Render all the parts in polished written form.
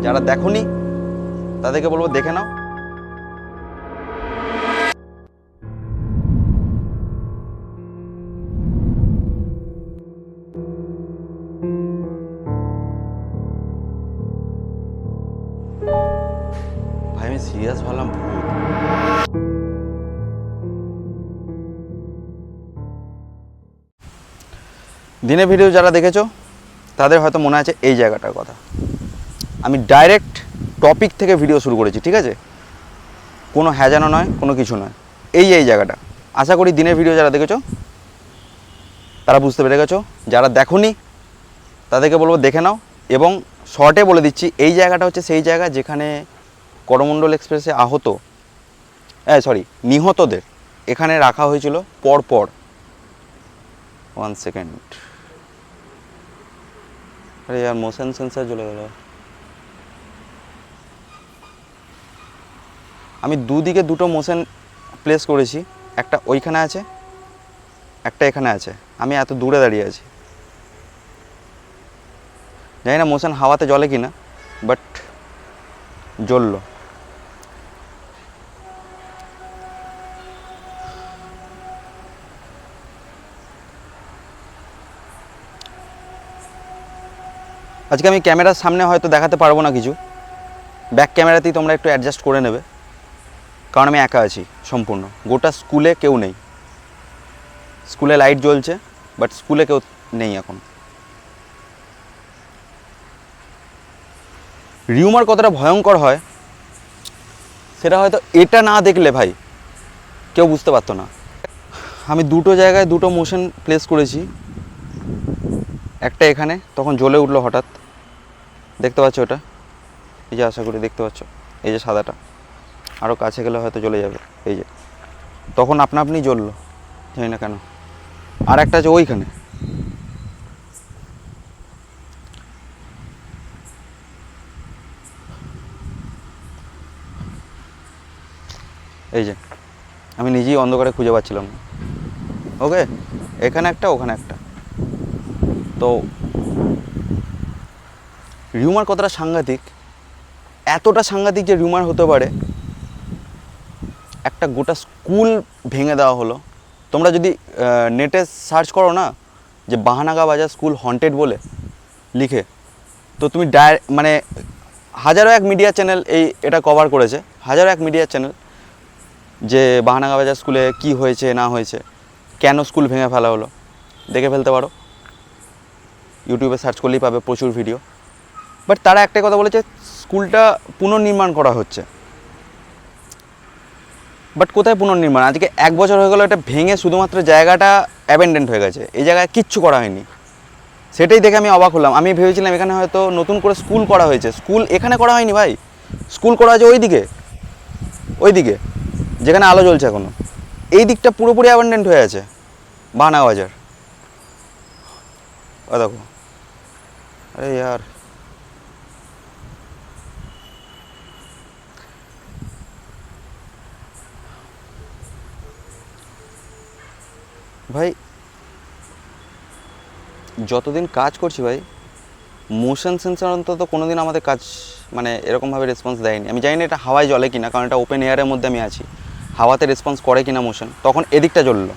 যারা দেখোনি তাদেরকে বলবো দেখে নাও। ভাই আমি সিরিয়াস ভাবলাম ভূত। দিনের ভিডিও যারা দেখেছো তাদের হয়তো মনে আছে এই জায়গাটার কথা। আমি ডাইরেক্ট টপিক থেকে ভিডিও শুরু করেছি, ঠিক আছে? কোনো হ্যাজানো নয়, কোনো কিছু নয়। এই জায়গাটা আশা করি দিনের ভিডিও যারা দেখেছো তারা বুঝতে পেরে গেছো। যারা দেখোনি তাদেরকে বলবো দেখে নাও। এবং শর্টে বলে দিচ্ছি, এই জায়গাটা হচ্ছে সেই জায়গা যেখানে করমণ্ডল এক্সপ্রেসে নিহতদের এখানে রাখা হয়েছিল পরপর। 1 সেকেন্ড, আরে यार মোশন সেন্সার চলে গেল। আমি দুদিকে দুটো মোশন প্লেস করেছি, একটা ওইখানে আছে, একটা এখানে আছে। আমি এত দূরে দাঁড়িয়ে আছি, জানি না মোশন হাওয়াতে জ্বলে কি না, বাট জ্বললো। আজকে আমি ক্যামেরার সামনে হয়তো দেখাতে পারবো না কিছু, ব্যাক ক্যামেরাতেই তোমরা একটু অ্যাডজাস্ট করে নেবে, কারণ আমি একা আছি সম্পূর্ণ। গোটা স্কুলে কেউ নেই, স্কুলে লাইট জ্বলছে বাট স্কুলে কেউ নেই এখন। রিউমার কতটা ভয়ঙ্কর হয় সেটা হয়তো এটা না দেখলে ভাই কেউ বুঝতে পারতো না। আমি দুটো জায়গায় দুটো মোশন প্লেস করেছি, একটা এখানে, তখন জ্বলে উঠলো হঠাৎ, দেখতে পাচ্ছ ওটা? এই যে আশা করি দেখতে পাচ্ছ, এই যে সাদাটা, আরও কাছে গেলে হয়তো জ্বলে যাবে। এই যে তখন আপনা আপনি জ্বললো, জানি না কেন। আর একটা আছে ওইখানে, এই যে আমি নিজেই অন্ধকারে খুঁজে পাচ্ছিলাম না। ওকে, এখানে একটা, ওখানে একটা। তো রিউমার কতটা সাংঘাতিক, এতটা সাংঘাতিক যে রিউমার হতে পারে একটা গোটা স্কুল ভেঙে দেওয়া হলো। তোমরা যদি নেটে সার্চ করো না যে বাহানাগা বাজার স্কুল হন্টেড বলে লিখে, তো তুমি মানে হাজারো এক মিডিয়া চ্যানেল এটা কভার করেছে, হাজারো এক মিডিয়া চ্যানেল, যে বাহানাগা বাজার স্কুলে কি হয়েছে না হয়েছে, কেন স্কুল ভেঙে ফেলা হলো, দেখে ফেলতে পারো। ইউটিউবে সার্চ করলেই পাবে প্রচুর ভিডিও। বাট তারা একটাই কথা বলেছে, স্কুলটা পুনর্নির্মাণ করা হচ্ছে। বাট কোথায় পুনর্নির্মাণ? আজকে 1 বছর হয়ে গেল এটা ভেঙে, শুধুমাত্র জায়গাটা অ্যাবেন্ডেন্ট হয়ে গেছে, এই জায়গায় কিচ্ছু করা হয়নি। সেটাই দেখে আমি অবাক হলাম। আমি ভেবেছিলাম এখানে হয়তো নতুন করে স্কুল করা হয়েছে, স্কুল এখানে করা হয়নি ভাই। স্কুল করা হয়েছে ওইদিকে যেখানে আলো জ্বলছে এখনো। এই দিকটা পুরোপুরি অ্যাবেন্ডেন্ট হয়ে আছে বাহানাগা বাজার। ও দেখো, আরে यार ভাই যতদিন কাজ করছি ভাই, মোশন সেন্সর অন্তত কোনো দিন আমাদের কাজ মানে এরকমভাবে রেসপন্স দেয়নি। আমি জানি না এটা হাওয়ায় জ্বলে কিনা, কারণ এটা ওপেন এয়ারের মধ্যে আমি আছি, হাওয়াতে রেসপন্স করে কিনা মোশন। তখন এদিকটা জ্বললো,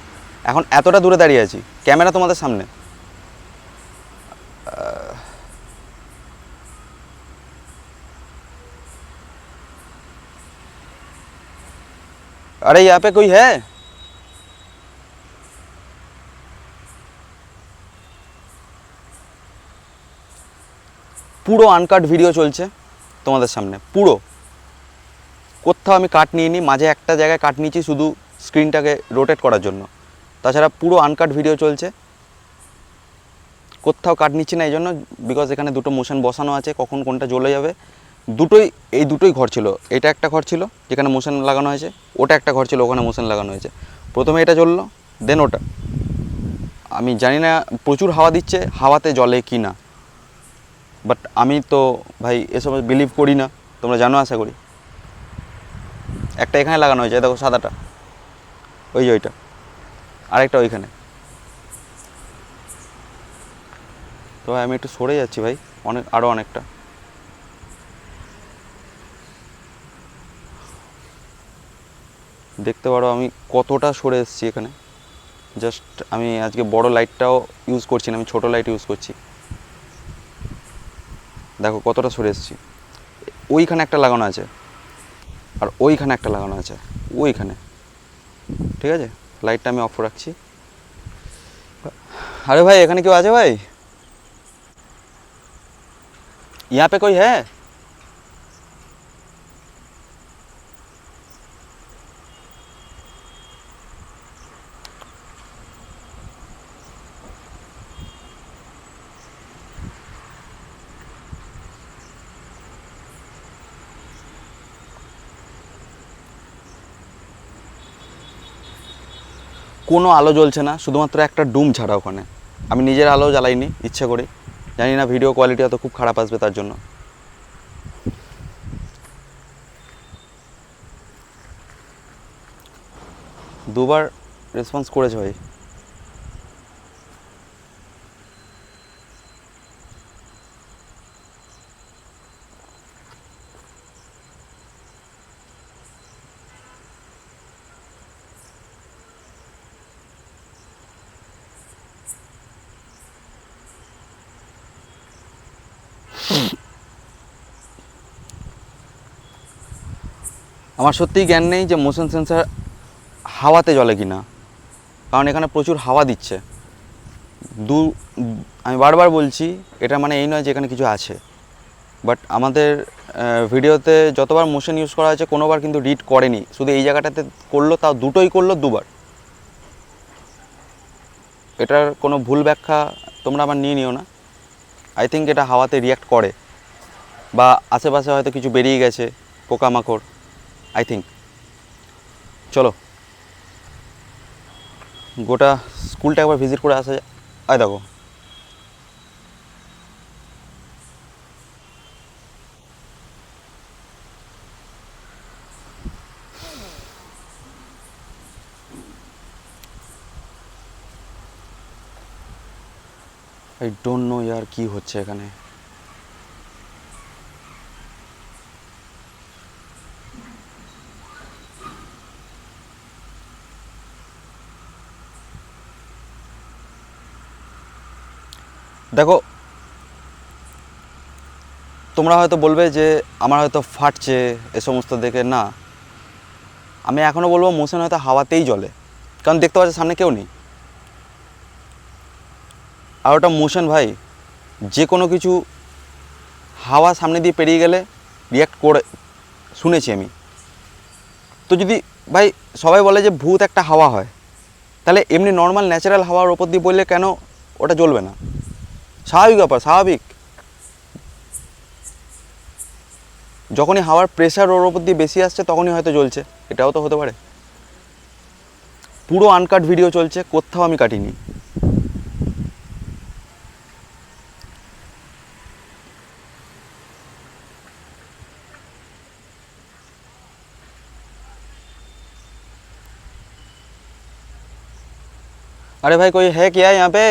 এখন এতটা দূরে দাঁড়িয়ে আছি, ক্যামেরা তোমাদের সামনে। अरे यहाँ पे कोई है? পুরো আনকাট ভিডিও চলছে তোমাদের সামনে, পুরো। কোথাও আমি কাট নিইনি, মাঝে একটা জায়গায় কাট নিয়েছি শুধু স্ক্রিনটাকে রোটেট করার জন্য, তাছাড়া পুরো আনকাট ভিডিও চলছে। কোথাও কাট নিচ্ছি না এই জন্য, বিকজ এখানে দুটো মোশন বসানো আছে, কখন কোনটা জ্বলে যাবে। এই দুটোই ঘর ছিল। এটা একটা ঘর ছিল যেখানে মোশন লাগানো হয়েছে, ওটা একটা ঘর ছিল ওখানে মোশন লাগানো হয়েছে। প্রথমে এটা জ্বললো, দেন ওটা। আমি জানি না প্রচুর হাওয়া দিচ্ছে, হাওয়াতে জ্বলে কি না, বাট আমি তো ভাই এসব বিলিভ করি না, তোমরা জানো আশা করি। একটা এখানে লাগানো হয়েছে, দেখো সাদাটা, ওই যে ওইটা, আরেকটা ওইখানে। তো আমি একটু সরে যাচ্ছি ভাই, আরও অনেকটা। দেখতে পারো আমি কতটা সরে এসেছি এখানে। জাস্ট আমি আজকে বড় লাইটটাও ইউজ করছি না, আমি ছোটো লাইট ইউজ করছি। দেখো কতটা সরে এসেছি। ওইখানে একটা লাগানো আছে আর ওইখানে একটা লাগানো আছে, ওইখানে। ঠিক আছে, লাইটটা আমি অফ রাখছি। अरे भाई এখানে কেউ আছে ভাই? यहाँ पे कोई है? কোনো আলো জ্বলছে না, শুধুমাত্র একটা ডুম ছাড়া ওখানে। আমি নিজের আলো জ্বালাইনি ইচ্ছা করে, জানি না ভিডিও কোয়ালিটি হয়তো খুব খারাপ আসবে তার জন্য। দুবার রেসপন্স করেছে ভাই। আমার সত্যিই জ্ঞান নেই যে মোশন সেন্সার হাওয়াতে জ্বলে কি না, কারণ এখানে প্রচুর হাওয়া দিচ্ছে। আমি বারবার বলছি, এটা মানে এই নয় যে এখানে কিছু আছে, বাট আমাদের ভিডিওতে যতবার মোশন ইউজ করা হয়েছে কোনোবার কিন্তু রিড করেনি, শুধু এই জায়গাটাতে করলো, তাও দুটোই করলো দুবার। এটার কোনো ভুল ব্যাখ্যা তোমরা আবার নিয়ে নিও না। আই থিঙ্ক এটা হাওয়াতে রিয়্যাক্ট করে, বা আশেপাশে হয়তো কিছু বেরিয়ে গেছে, পোকামাকড়, আই থিঙ্ক। চলো গোটা স্কুলটা একবার ভিজিট করে আসা যায়। আয় দেখো, আই ডোন্ট নো ইয়ার কি হচ্ছে এখানে। দেখো, তোমরা হয়তো বলবে যে আমার হয়তো ফাটছে এ সমস্ত দেখে। না, আমি এখনও বলবো মোশন হয়তো হাওয়াতেই জ্বলে, কারণ দেখতে পাচ্ছ সামনে কেউ নেই। আর ওটা মোশন ভাই, যে কোনো কিছু হাওয়া সামনে দিয়ে পেরিয়ে গেলে রিয়্যাক্ট করে, শুনেছি আমি। তো যদি ভাই সবাই বলে যে ভূত একটা হাওয়া হয়, তাহলে এমনি নর্মাল ন্যাচারাল হাওয়ার ওপর দিয়ে বললে কেন ওটা জ্বলবে না? স্বাভাবিক ব্যাপার, স্বাভাবিক। যখনই হাওয়ার প্রেশার ওর ওপর দিয়ে বেশি আসছে তখনই হয়তো জ্বলছে, এটাও তো হতে পারে। পুরো আনকাট ভিডিও চলছে, কোথাও আমি কাটিনি। अरे भाई कोई है क्या यहाँ पे?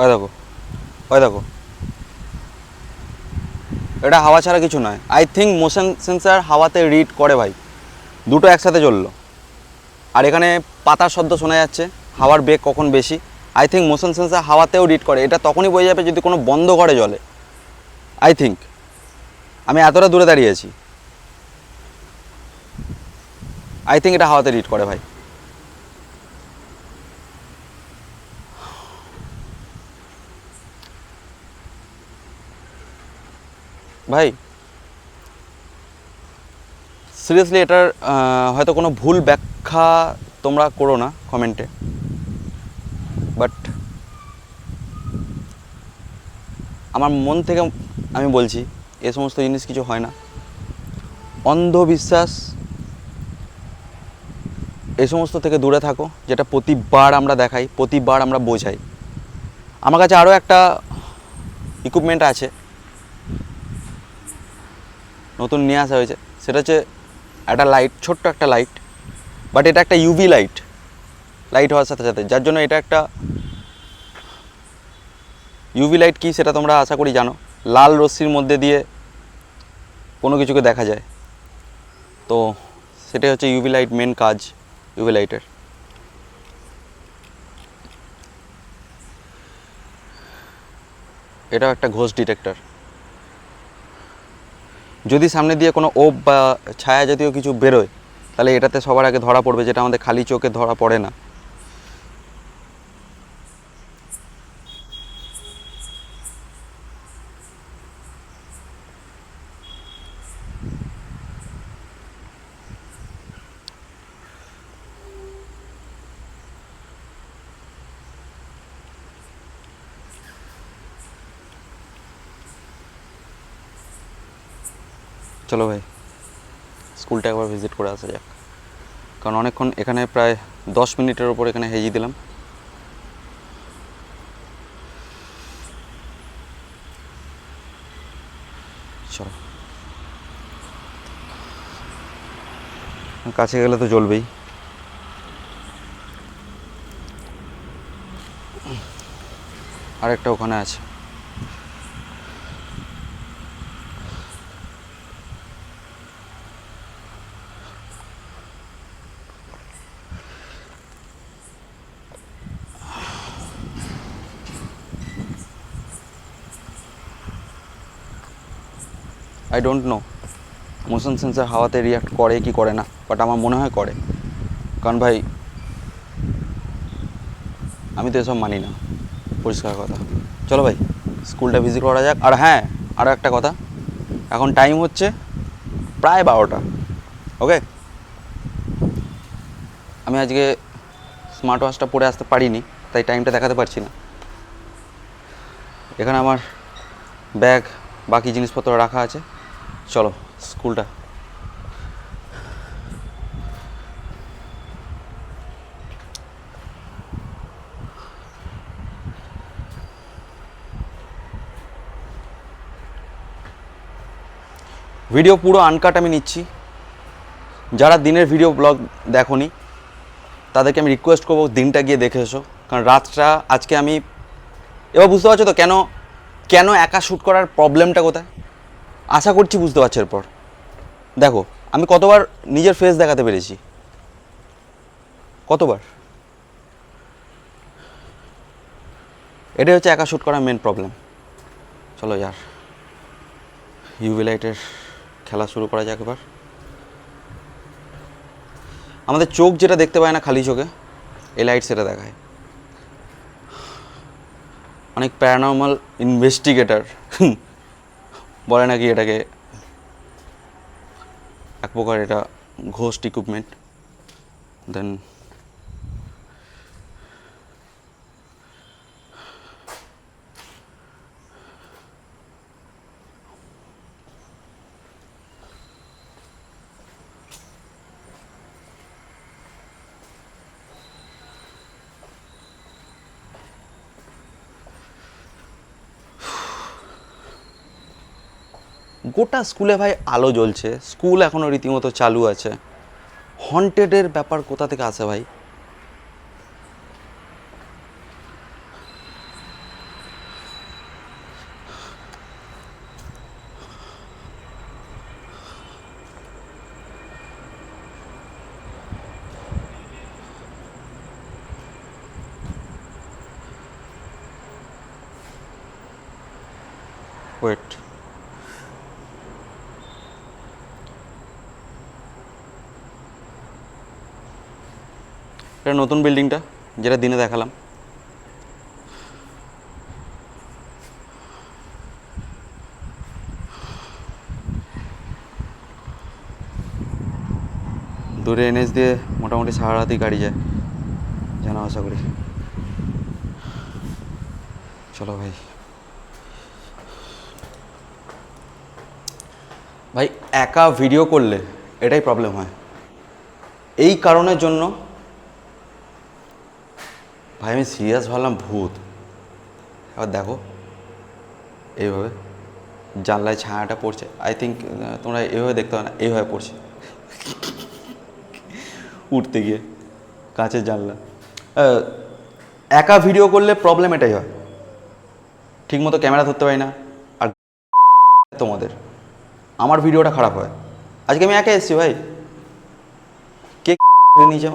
ওই দেখো, ওই দেখো, এটা হাওয়া ছাড়া কিছু নয়। আই থিঙ্ক মোশন সেন্সার হাওয়াতে রিড করে ভাই, দুটো একসাথে জ্বললো। আর এখানে পাতার শব্দ শোনা যাচ্ছে, হাওয়ার বেগ কখন বেশি। আই থিঙ্ক মোশন সেন্সার হাওয়াতেও রিড করে, এটা তখনই বোঝা যাবে যদি কোনো বন্ধ ঘরে জ্বলে। আই থিঙ্ক, আমি এতটা দূরে দাঁড়িয়ে আছি, আই থিঙ্ক এটা হাওয়াতে রিড করে ভাই। ভাই সিরিয়াসলি এটার হয়তো কোনো ভুল ব্যাখ্যা তোমরা করো না কমেন্টে, বাট আমার মন থেকে আমি বলছি এ সমস্ত জিনিস কিছু হয় না। অন্ধবিশ্বাস এই সমস্ত থেকে দূরে থাকো, যেটা প্রতিবার আমরা দেখাই, প্রতিবার আমরা বোঝাই। আমার কাছে আরও একটা ইকুইপমেন্ট আছে, নতুন নিয়ে আসা হয়েছে, সেটা হচ্ছে একটা লাইট, ছোট্ট একটা লাইট, বাট এটা একটা ইউভি লাইট, লাইট হওয়ার সাথে সাথে, যার জন্য এটা একটা ইউভি লাইট কি সেটা তোমরা আশা করি জানো। লাল রশ্মির মধ্যে দিয়ে কোনো কিছুকে দেখা যায়, তো সেটাই হচ্ছে ইউভি লাইট, মেন কাজ ইউভি লাইটের। এটাও একটা ঘোষ ডিটেক্টর। যদি সামনে দিয়ে কোনো ওপ বা ছায়া জাতীয় কিছু বেরোয়, তাহলে এটাতে সবার আগে ধরা পড়বে, যেটা আমাদের খালি চোখে ধরা পড়ে না। চলো ভাই স্কুলটা একবার ভিজিট করে আসা যাক, কারণ অনেকক্ষণ এখানে প্রায় 10 মিনিটের ওপর এখানে হেজিয়ে দিলাম। চলো, কাছে গেলে তো জ্বলবেই। আরেকটা ওখানে আছে। I don't know motion sensor হাওয়াতে রিয়াক্ট করে কি করে না, বাট আমার মনে হয় করে, কারণ ভাই আমি তো এসব মানি না, পরিষ্কার কথা। চলো ভাই স্কুলটা ভিজিট করা যাক। আর হ্যাঁ, আরও একটা কথা, এখন টাইম হচ্ছে প্রায় 12টা। ওকে, আমি আজকে স্মার্ট ওয়াচটা পরে আসতে পারিনি, তাই টাইমটা দেখাতে পারছি না। এখানে আমার ব্যাগ, বাকি জিনিসপত্র রাখা আছে। চলো স্কুলটা। ভিডিও পুরো আনকাট আমি নিচ্ছি, যারা দিনের ভিডিও ব্লগ দেখোনি তাদেরকে আমি রিকোয়েস্ট করবো দিনটা গিয়ে দেখে এসো, কারণ রাতটা আজকে আমি, এবার বুঝতে পারছো তো কেন কেন একা শ্যুট করার প্রবলেমটা কোথায়। আশা করছি বুঝতে পারছো। এরপর দেখো আমি কতবার নিজের ফেস দেখাতে পেরেছি, কতবার। এটাই হচ্ছে একা শ্যুট করার মেন প্রবলেম। চলো यार ইউভি লাইটের খেলা শুরু করা যাক এবার। আমাদের চোখ যেটা দেখতে পায় না খালি চোখে, এই লাইট সেটা দেখায়। অনেক প্যারানর্মাল ইনভেস্টিগেটর বলে নাকি এটাকে এক প্রকার এটা ঘোস্ট ইকুইপমেন্ট। দেন গোটা স্কুলে ভাই আলো জ্বলছে, স্কুল এখনও রীতিমতো চালু আছে। হন্টেডের ব্যাপার কোথা থেকে আসে ভাই? ওয়েট, এটা নতুন বিল্ডিংটা যেটা দিনে দেখালাম। দূরে এনএস দিয়ে মোটামুটি সারা রাতই গাড়ি যায়, জানা আশা করি। চলো ভাই। ভাই একা ভিডিও করলে এটাই প্রবলেম হয়, এই কারণের জন্য। ভাই আমি সিরিয়াস ভাবলাম ভূত, এবার দেখো এইভাবে জানলায় ছায়াটা পড়ছে। আই থিঙ্ক তোমরা এইভাবে দেখতে পাও না, এইভাবে পড়ছে উঠতে গিয়ে কাঁচের জানলা। একা ভিডিও করলে প্রবলেম এটাই হয়, ঠিকমতো ক্যামেরা ধরতে পারি না। আর তোমাদের আমার ভিডিওটা খারাপ হয়। আজকে আমি একা এসেছি ভাই, কে নিয়েছে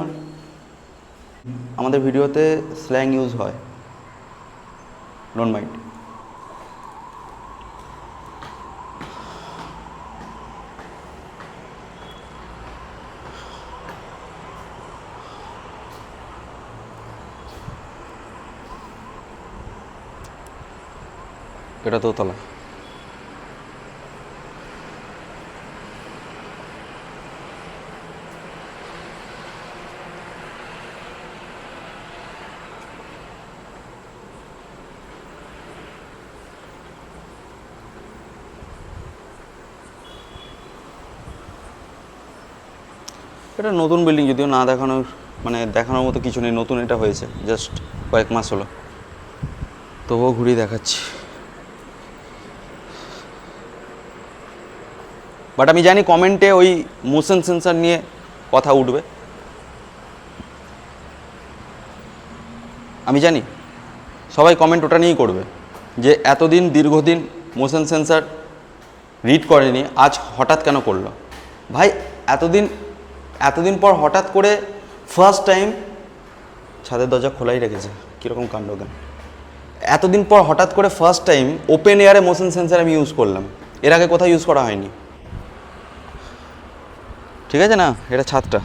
আমাদের ভিডিওতে স্ল্যাং ইউজ হয়, ডোন্ট মাইন্ড। এটা দোতলা। এটা নতুন বিল্ডিং, যদিও না দেখানোর মানে দেখানোর মতো কিছু নেই, নতুন এটা হয়েছে জাস্ট কয়েক মাস হলো, তবুও ঘুরিয়ে দেখাচ্ছি। বাট আমি জানি কমেন্টে ওই মোশন সেন্সার নিয়ে কথা উঠবে, আমি জানি সবাই কমেন্ট ওটা নিয়েই করবে, যে এতদিন দীর্ঘদিন মোশন সেন্সার রিড করেনি, আজ হঠাৎ কেন করলো। ভাই এতদিন পর হঠাৎ করে ফার্স্ট টাইম ছাদের দরজা খোলাই রেখেছে, কীরকম কাণ্ড কেন। এতদিন পর হঠাৎ করে ফার্স্ট টাইম ওপেন এয়ারে মোশন সেন্সার আমি ইউজ করলাম, এর আগে কোথাও ইউজ করা হয়নি। ঠিক আছে না, এটা ছাদটা।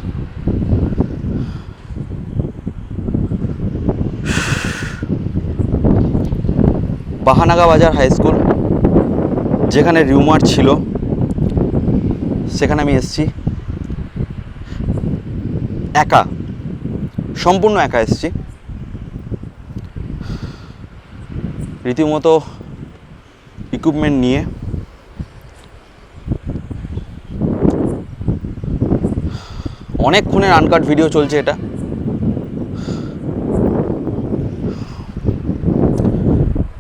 বাহানাগা বাজার হাই স্কুল, যেখানে রিউমার ছিল সেখানে আমি এসেছি একা, সম্পূর্ণ একা এসেছি। রীতিমতো ইকুইপমেন্ট নিয়ে। অনেকক্ষণের আনকাট ভিডিও চলছে এটা।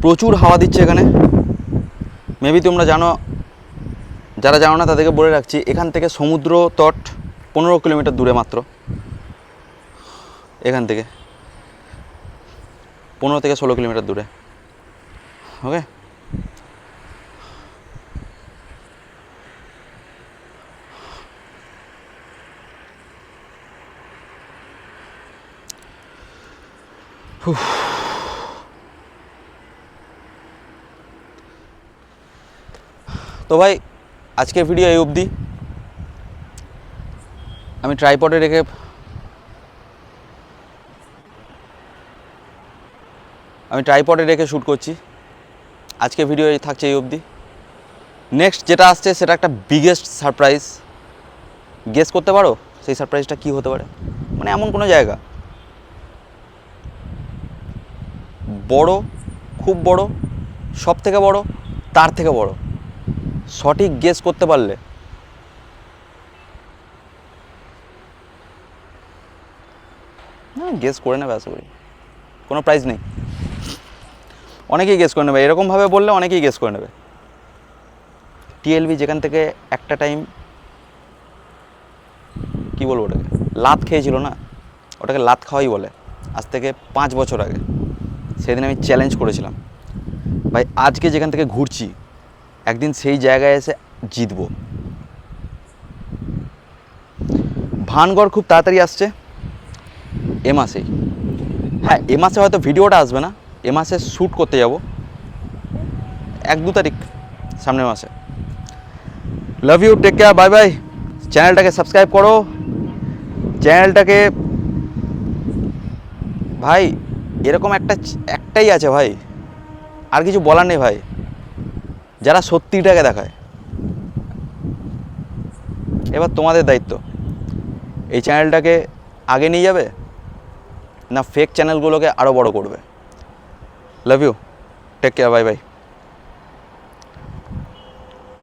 প্রচুর হাওয়া দিচ্ছে এখানে, মেবি তোমরা জানো, যারা জানো না তাদেরকে বলে রাখছি, এখান থেকে সমুদ্র তট 15 কিলোমিটার দূরে মাত্র, এখান থেকে 15 থেকে 16 কিলোমিটার দূরে। ওকে, তো ভাই আজকের ভিডিও এই অবধি। আমি ট্রাইপডে রেখে শ্যুট করছি। আজকের ভিডিও থাকছে এই অবধি। নেক্সট যেটা আসছে সেটা একটা বিগেস্ট সারপ্রাইজ। গেস করতে পারো সেই সারপ্রাইজটা কী হতে পারে? মানে এমন কোনো জায়গা বড়, খুব বড়, সব থেকে বড়, তার থেকে বড়, সঠিক গেস করতে পারলে গেস করে নেবে, আশা করি কোনো প্রাইজ নেই, অনেকেই গেস করে নেবে, এরকমভাবে বললে অনেকেই গেস করে নেবে। টিএলবি যেখান থেকে একটা টাইম কী বলবো ওটাকে, লাত খেয়েছিল না, ওটাকে লাত খাওয়াই বলে, আজ থেকে 5 বছর আগে। সেদিন আমি চ্যালেঞ্জ করেছিলাম, ভাই আজকে যেখান থেকে ঘুরছি একদিন সেই জায়গায় এসে জিতবো। ভানগড় খুব তাড়াতাড়ি আসছে, এ মাসেই। হ্যাঁ, এ মাসে হয়তো ভিডিওটা আসবে না, এ মাসে শ্যুট করতে যাব 1-2 তারিখ সামনের মাসে। Love you, take care, bye bye. চ্যানেলটাকে সাবস্ক্রাইব করো, চ্যানেলটাকে। ভাই এরকম একটাই আছে ভাই, আর কিছু বলার নেই ভাই, যারা সত্যিটাকে দেখায়। এবার তোমাদের দায়িত্ব, এই চ্যানেলটাকে আগে নিয়ে যাবে না ফেক চ্যানেলগুলোকে আরও বড় করবে? Love you, take care, bye by.